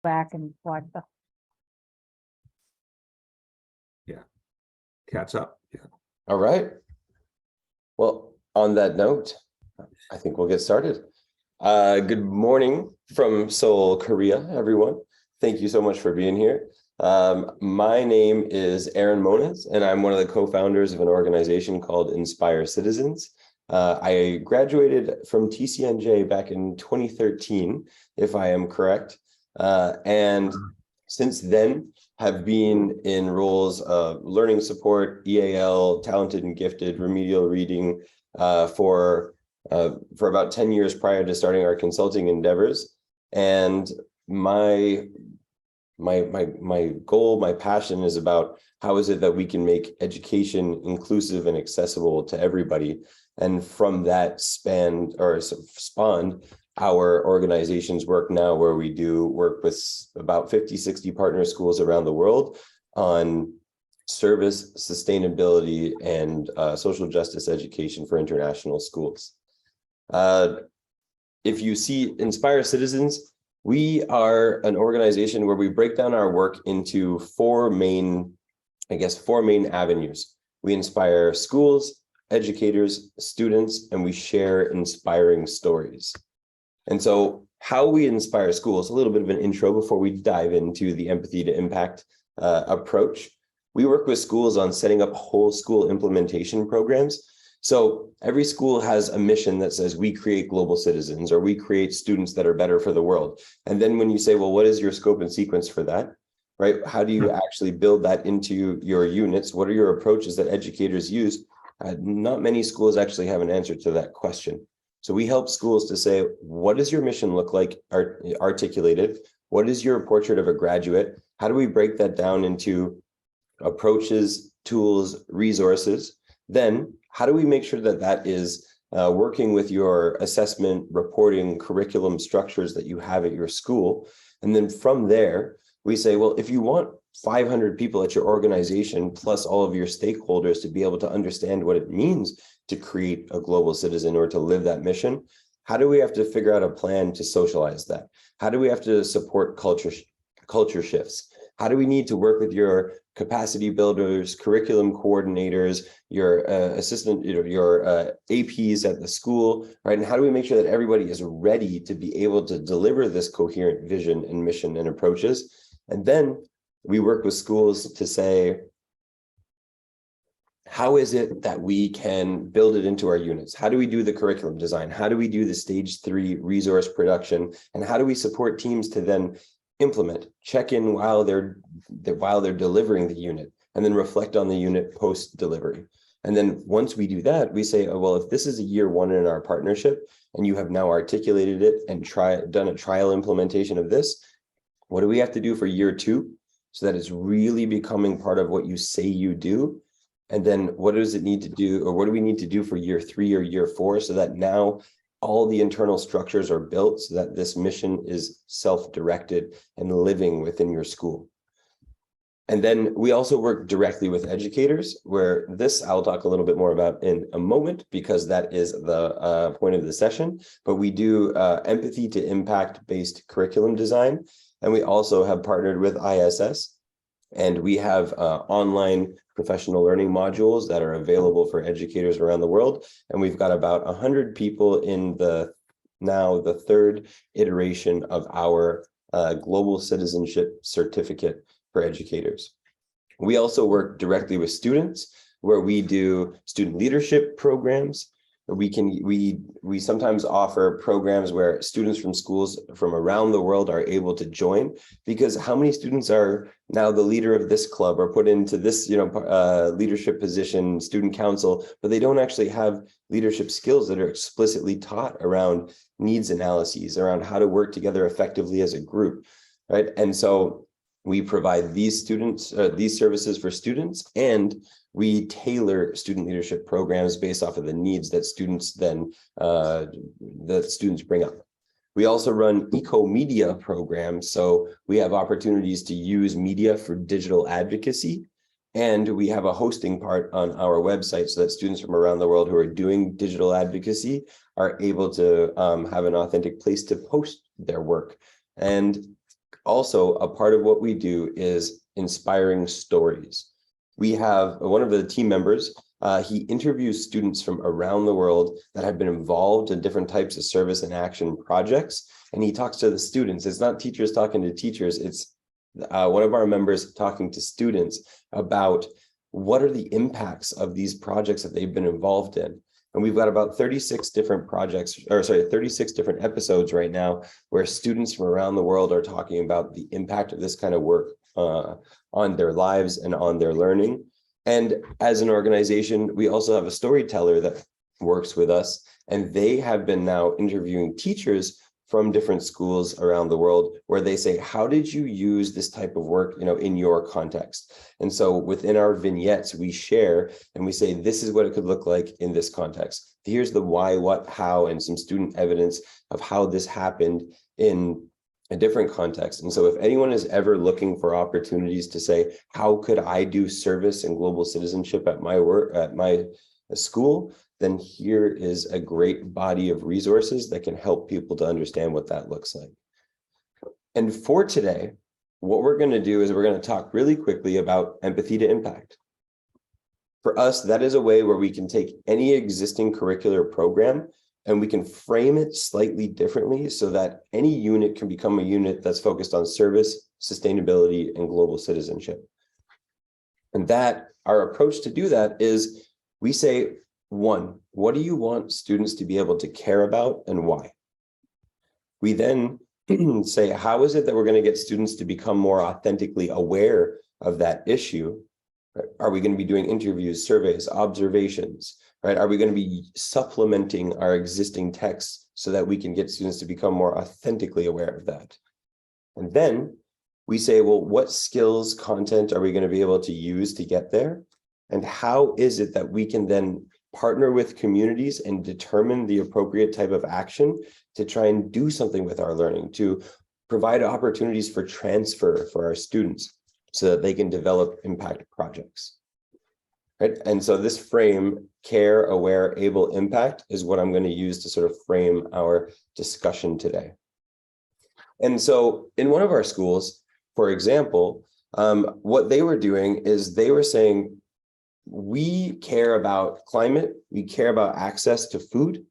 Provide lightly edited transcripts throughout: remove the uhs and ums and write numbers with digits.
back and watch the. Yeah. Catch up. Yeah. All right. Well, on that note, I think we'll get started. Good morning from Seoul, Korea, everyone. Thank you so much for being here. My name is Aaron Moniz, and I'm one of the co-founders of an organization called Inspire Citizens. I graduated from TCNJ back in 2013, if I am correct. And since then, have been in roles of learning support, EAL, talented and gifted, remedial reading for about 10 years prior to starting our consulting endeavors. And my goal, my passion is about how is it that we can make education inclusive and accessible to everybody. And from that spawned our organization's work now, where we do work with about 50, 60 partner schools around the world on service, sustainability, and social justice education for international schools. If you see Inspire Citizens, we are an organization where we break down our work into four main avenues. We inspire schools, educators, students, and we share inspiring stories. And so how we inspire schools, a little bit of an intro before we dive into the empathy to impact approach. We work with schools on setting up whole school implementation programs. So every school has a mission that says we create global citizens, or we create students that are better for the world. And then when you say, well, what is your scope and sequence for that, right? How do you actually build that into your units? What are your approaches that educators use? Not many schools actually have an answer to that question. So we help schools to say, what does your mission look like articulated? What is your portrait of a graduate? How do we break that down into approaches, tools, resources? Then how do we make sure that that is working with your assessment, reporting, curriculum structures that you have at your school? And then from there, we say, well, if you want 500 people at your organization, plus all of your stakeholders, to be able to understand what it means to create a global citizen or to live that mission, how do we have to figure out a plan to socialize that? How do we have to support culture shifts? How do we need to work with your capacity builders, curriculum coordinators, your assistant, your APs at the school, right? And how do we make sure that everybody is ready to be able to deliver this coherent vision and mission and approaches? And then we work with schools to say, how is it that we can build it into our units? How do we do the curriculum design? How do we do the stage 3 resource production? And how do we support teams to then implement, check in while they're delivering the unit, and then reflect on the unit post delivery? And then once we do that, we say, oh, well, if this is a year 1 in our partnership and you have now articulated it and done a trial implementation of this, what do we have to do for year 2 so that it's really becoming part of what you say you do? And then what does it need to do, or what do we need to do for year 3 or year 4 so that now all the internal structures are built so that this mission is self-directed and living within your school? And then we also work directly with educators, where this I'll talk a little bit more about in a moment, because that is the point of the session. But we do empathy to impact based curriculum design. And we also have partnered with ISS, and we have online professional learning modules that are available for educators around the world. And we've got about 100 people in the 3rd iteration of our Global Citizenship Certificate for educators. We also work directly with students, where we do student leadership programs. We sometimes offer programs where students from schools from around the world are able to join, because how many students are now the leader of this club or put into this leadership position, student council, but they don't actually have leadership skills that are explicitly taught around needs analyses, around how to work together effectively as a group, right? And so we provide these services for students, and we tailor student leadership programs based off of the needs that students bring up. We also run eco-media programs. So we have opportunities to use media for digital advocacy. And we have a hosting part on our website so that students from around the world who are doing digital advocacy are able to have an authentic place to post their work. And Also, a part of what we do is inspiring stories. We have one of the team members, he interviews students from around the world that have been involved in different types of service and action projects. And he talks to the students. It's not teachers talking to teachers. It's one of our members talking to students about what are the impacts of these projects that they've been involved in. And we've got about 36 different projects, 36 different episodes right now where students from around the world are talking about the impact of this kind of work on their lives and on their learning. And as an organization, we also have a storyteller that works with us, and they have been now interviewing teachers from different schools around the world where they say, how did you use this type of work, in your context? And so within our vignettes, we share and we say, this is what it could look like in this context. Here's the why, what, how, and some student evidence of how this happened in a different context. And so if anyone is ever looking for opportunities to say, how could I do service and global citizenship at my work, at my school, then here is a great body of resources that can help people to understand what that looks like. And for today, what we're going to do is we're going to talk really quickly about empathy to impact. For us, that is a way where we can take any existing curricular program and we can frame it slightly differently so that any unit can become a unit that's focused on service, sustainability, and global citizenship. And that our approach to do that is we say, one, what do you want students to be able to care about and why? We then say, how is it that we're going to get students to become more authentically aware of that issue? Right? Are we going to be doing interviews, surveys, observations? Right? Are we going to be supplementing our existing texts so that we can get students to become more authentically aware of that? And then we say, well, what skills, content are we going to be able to use to get there? And how is it that we can then partner with communities and determine the appropriate type of action to try and do something with our learning, to provide opportunities for transfer for our students so that they can develop impact projects. Right? And so this frame, care, aware, able, impact, is what I'm going to use to sort of frame our discussion today. And so in one of our schools, for example, what they were doing is they were saying, we care about climate, we care about access to food,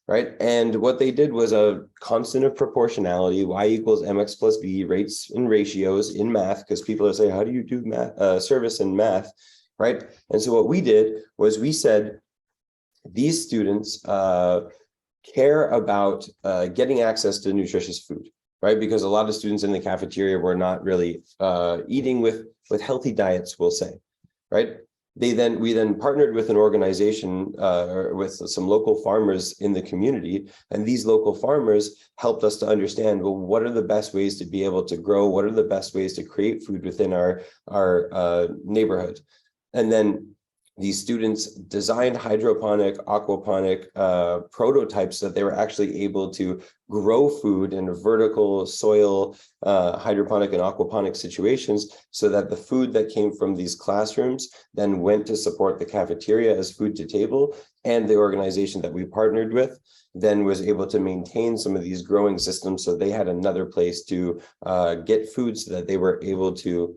right? And what they did was a constant of proportionality, y equals mx plus b, rates and ratios in math, because people are saying, how do you do math, service in math, right? And so what we did was we said, these students care about getting access to nutritious food, right? Because a lot of students in the cafeteria were not really eating with healthy diets, we'll say, right? We then partnered with an organization with some local farmers in the community, and these local farmers helped us to understand, well, what are the best ways to be able to grow? What are the best ways to create food within our neighborhood? And then these students designed hydroponic, aquaponic prototypes that they were actually able to grow food in vertical soil, hydroponic and aquaponic situations, so that the food that came from these classrooms then went to support the cafeteria as food to table, and the organization that we partnered with then was able to maintain some of these growing systems, so they had another place to get food so that they were able to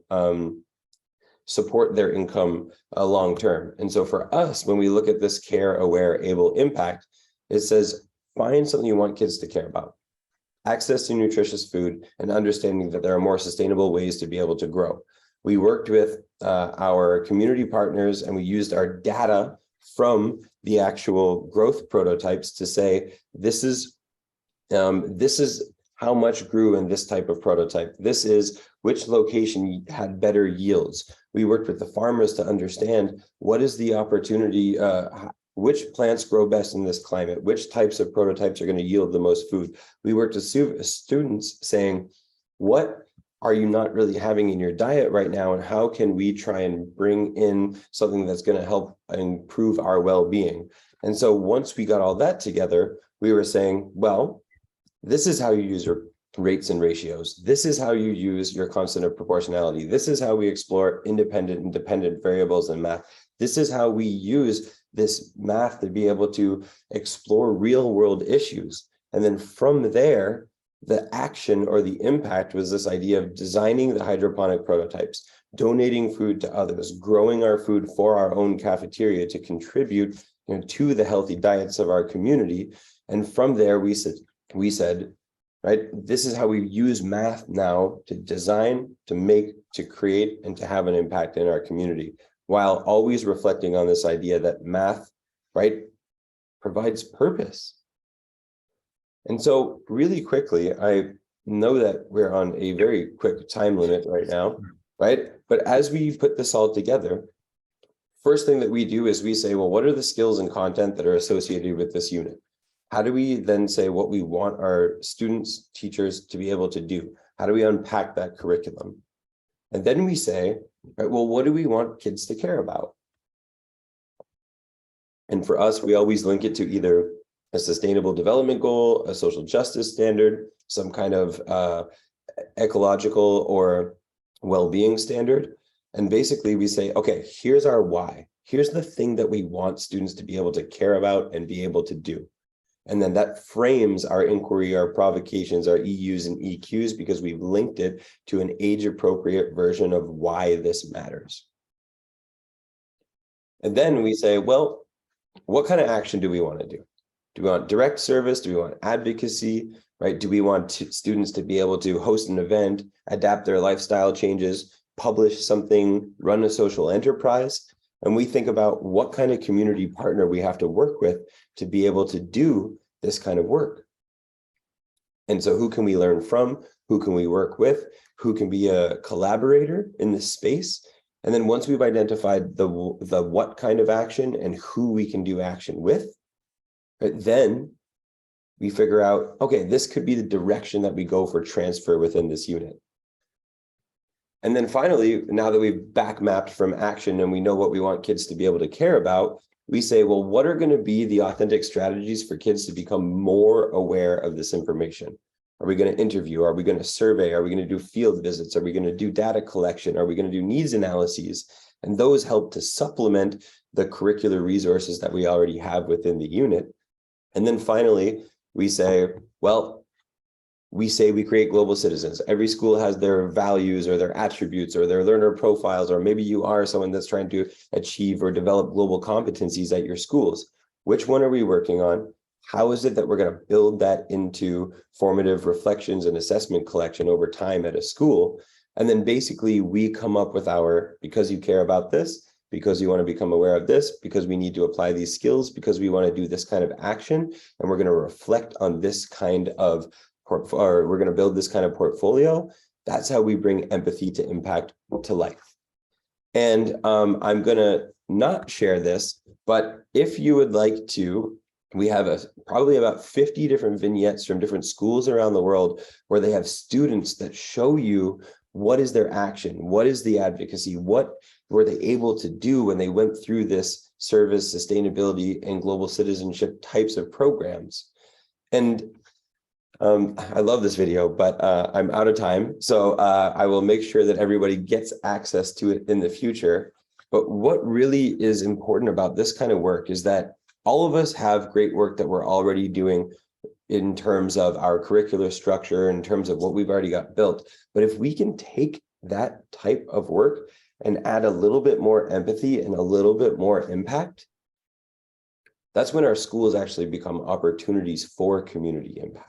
support their income long term. And so for us, when we look at this care, aware, able, impact, it says, find something you want kids to care about. Access to nutritious food and understanding that there are more sustainable ways to be able to grow. We worked with our community partners and we used our data from the actual growth prototypes to say, this is how much grew in this type of prototype. This is which location had better yields. We worked with the farmers to understand what is the opportunity, which plants grow best in this climate, which types of prototypes are going to yield the most food. We worked with students saying, what are you not really having in your diet right now, and how can we try and bring in something that's going to help improve our well-being? And so once we got all that together, we were saying, well, this is how you use your rates and ratios. This is how you use your constant of proportionality. This is how we explore independent and dependent variables in math. This is how we use this math to be able to explore real world issues. And then from there, the action or the impact was this idea of designing the hydroponic prototypes, donating food to others, growing our food for our own cafeteria to contribute, to the healthy diets of our community. And from there, we said, right, this is how we use math now to design, to make, to create, and to have an impact in our community, while always reflecting on this idea that math, right, provides purpose. And so really quickly, I know that we're on a very quick time limit right now, right? But as we put this all together, first thing that we do is we say, well, what are the skills and content that are associated with this unit? How do we then say what we want our students, teachers to be able to do? How do we unpack that curriculum? And then we say, right, well, what do we want kids to care about? And for us, we always link it to either a sustainable development goal, a social justice standard, some kind of ecological or well-being standard. And basically we say, okay, here's our why. Here's the thing that we want students to be able to care about and be able to do. And then that frames our inquiry, our provocations, our EUs and EQs, because we've linked it to an age-appropriate version of why this matters. And then we say, well, what kind of action do we want to do? Do we want direct service? Do we want advocacy, right? Do we want students to be able to host an event, adapt their lifestyle changes, publish something, run a social enterprise? And we think about what kind of community partner we have to work with to be able to do this kind of work. And so who can we learn from? Who can we work with? Who can be a collaborator in this space? And then once we've identified the what kind of action and who we can do action with, then we figure out, okay, this could be the direction that we go for transfer within this unit. And then finally, now that we've back mapped from action and we know what we want kids to be able to care about, we say, well, what are going to be the authentic strategies for kids to become more aware of this information? Are we going to interview? Are we going to survey? Are we going to do field visits? Are we going to do data collection? Are we going to do needs analyses? And those help to supplement the curricular resources that we already have within the unit. And then finally, we say, well, we create global citizens. Every school has their values or their attributes or their learner profiles, or maybe you are someone that's trying to achieve or develop global competencies at your schools. Which one are we working on? How is it that we're going to build that into formative reflections and assessment collection over time at a school? And then basically we come up with our, because you care about this, because you want to become aware of this, because we need to apply these skills, because we want to do this kind of action, and we're going to reflect on this kind of or we're going to build this kind of portfolio. That's how we bring empathy to impact to life. And I'm going to not share this, but if you would like to, we have probably about 50 different vignettes from different schools around the world where they have students that show you what is their action, what is the advocacy, what were they able to do when they went through this service, sustainability, and global citizenship types of programs. And I love this video, but I'm out of time. So I will make sure that everybody gets access to it in the future. But what really is important about this kind of work is that all of us have great work that we're already doing in terms of our curricular structure, in terms of what we've already got built. But if we can take that type of work and add a little bit more empathy and a little bit more impact, that's when our schools actually become opportunities for community impact.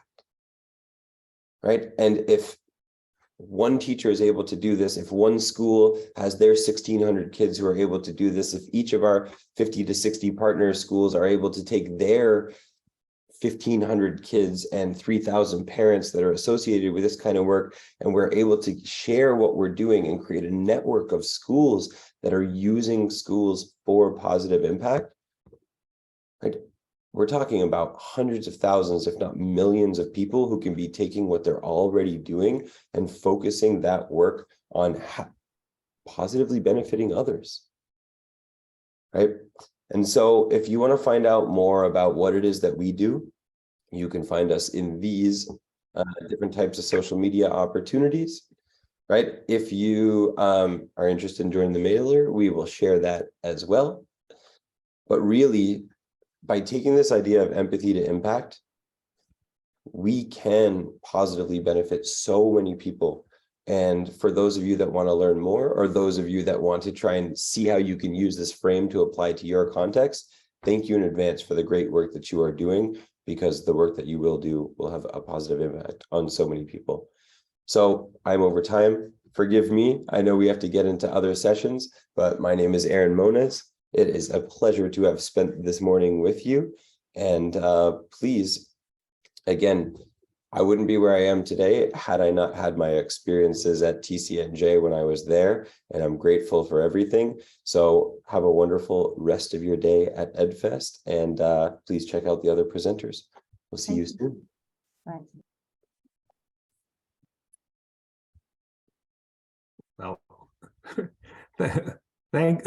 Right? And if one teacher is able to do this, if one school has their 1,600 kids who are able to do this, if each of our 50 to 60 partner schools are able to take their 1,500 kids and 3,000 parents that are associated with this kind of work, and we're able to share what we're doing and create a network of schools that are using schools for positive impact, right? We're talking about hundreds of thousands, if not millions of people who can be taking what they're already doing and focusing that work on positively benefiting others, right? And so if you want to find out more about what it is that we do, you can find us in these different types of social media opportunities, right? If you are interested in joining the mailer, we will share that as well. But really, by taking this idea of empathy to impact, we can positively benefit so many people. And for those of you that want to learn more, or those of you that want to try and see how you can use this frame to apply to your context, thank you in advance for the great work that you are doing, because the work that you will do will have a positive impact on so many people. So I'm over time. Forgive me. I know we have to get into other sessions, but my name is Aaron Moniz. It is a pleasure to have spent this morning with you. And please, again, I wouldn't be where I am today had I not had my experiences at TCNJ when I was there, and I'm grateful for everything. So have a wonderful rest of your day at EdFest, and please check out the other presenters. We'll see you soon. Right. Well, thank